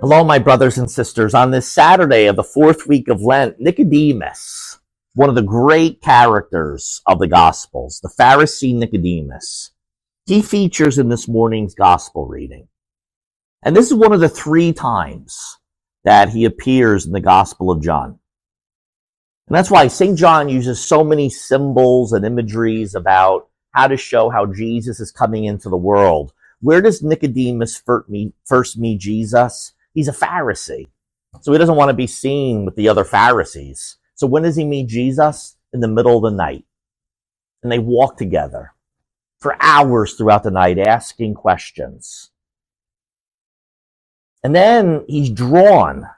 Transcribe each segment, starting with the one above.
Hello, my brothers and sisters. On this Saturday of the fourth week of Lent, Nicodemus, one of the great characters of the Gospels, the Pharisee Nicodemus, he features in this morning's Gospel reading. And this is one of the 3 times that he appears in the Gospel of John. And that's why St. John uses so many symbols and imageries about how to show how Jesus is coming into the world. Where does Nicodemus first meet Jesus? He's a Pharisee, so he doesn't want to be seen with the other Pharisees. So when does he meet Jesus? In the middle of the night. And they walk together for hours throughout the night, asking questions. And then he's drawn,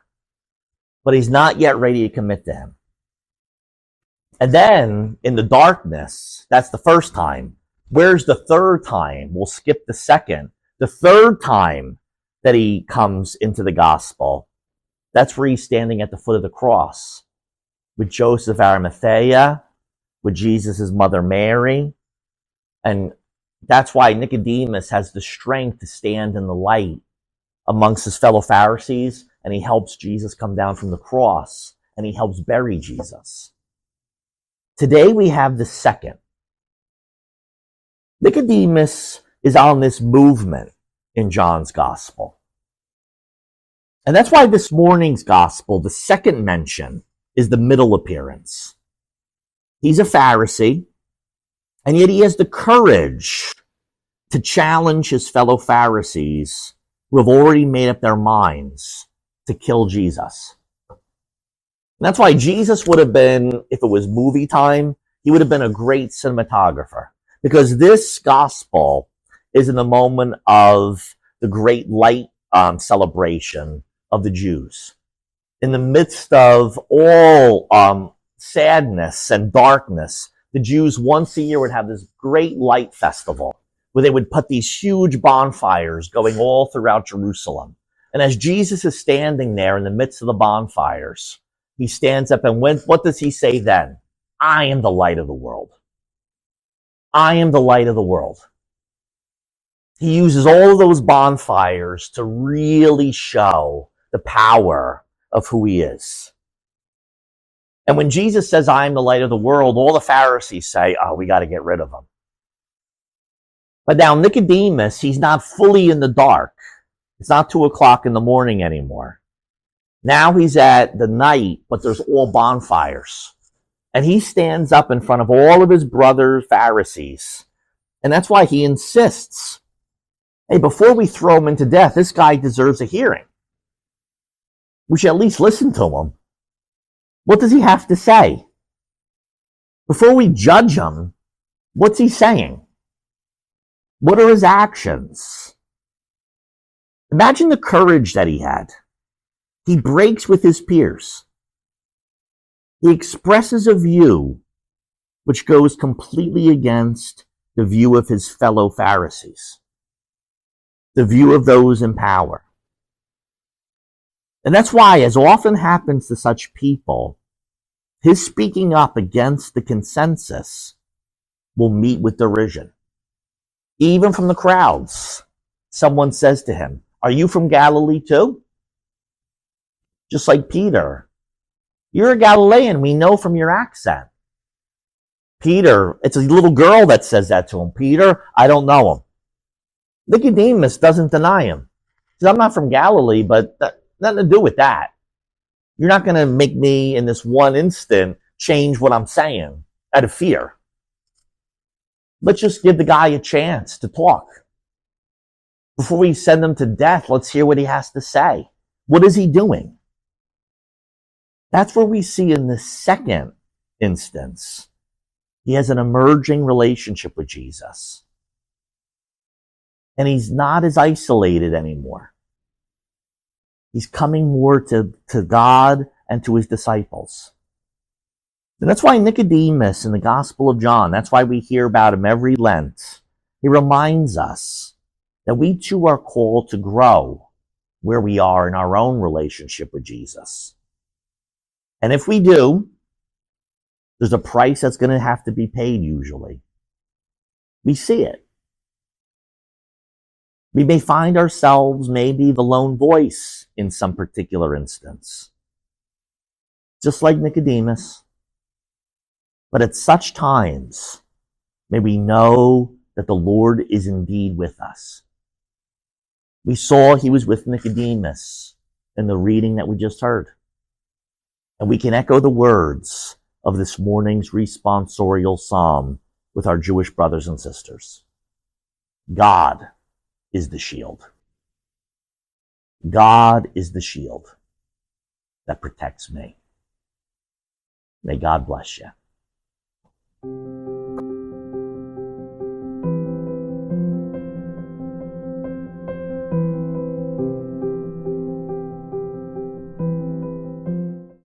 but he's not yet ready to commit to him. And then in the darkness, that's the first time. Where's the third time? We'll skip the second. The third time that he comes into the gospel, that's where he's standing at the foot of the cross with Joseph Arimathea, with Jesus' mother Mary. And that's why Nicodemus has the strength to stand in the light amongst his fellow Pharisees, and he helps Jesus come down from the cross, and he helps bury Jesus. Today we have the second. Nicodemus is on this movement in John's gospel. And that's why this morning's gospel, the second mention, is the middle appearance. He's a Pharisee, and yet he has the courage to challenge his fellow Pharisees who have already made up their minds to kill Jesus. And that's why Jesus would have been, if it was movie time, he would have been a great cinematographer. Because this gospel is in the moment of the great light celebration of the Jews. In the midst of all sadness and darkness, the Jews once a year would have this great light festival where they would put these huge bonfires going all throughout Jerusalem. And as Jesus is standing there in the midst of the bonfires, he stands up and what does he say then? I am the light of the world. I am the light of the world. He uses all of those bonfires to really show the power of who he is. And when Jesus says, I am the light of the world, all the Pharisees say, oh, we got to get rid of him. But now Nicodemus, he's not fully in the dark. It's not 2 o'clock in the morning anymore. Now he's at the night, but there's all bonfires. And he stands up in front of all of his brothers, Pharisees. And that's why he insists, hey, before we throw him into death, this guy deserves a hearing. We should at least listen to him. What does he have to say? Before we judge him, what's he saying? What are his actions? Imagine the courage that he had. He breaks with his peers. He expresses a view which goes completely against the view of his fellow Pharisees, the view of those in power. And that's why, as often happens to such people, his speaking up against the consensus will meet with derision. Even from the crowds, someone says to him, are you from Galilee too? Just like Peter. You're a Galilean, we know from your accent. Peter, it's a little girl that says that to him. Peter, I don't know him. Nicodemus doesn't deny him. He says, I'm not from Galilee, but nothing to do with that. You're not going to make me, in this one instant, change what I'm saying out of fear. Let's just give the guy a chance to talk. Before we send him to death, let's hear what he has to say. What is he doing? That's where we see in the second instance, he has an emerging relationship with Jesus. And he's not as isolated anymore. He's coming more to God and to his disciples. And that's why Nicodemus in the Gospel of John, that's why we hear about him every Lent. He reminds us that we too are called to grow where we are in our own relationship with Jesus. And if we do, there's a price that's going to have to be paid usually. We see it. We may find ourselves maybe the lone voice in some particular instance, just like Nicodemus. But at such times, may we know that the Lord is indeed with us. We saw he was with Nicodemus in the reading that we just heard. And we can echo the words of this morning's responsorial psalm with our Jewish brothers and sisters. God is the shield. God is the shield that protects me. May God bless you.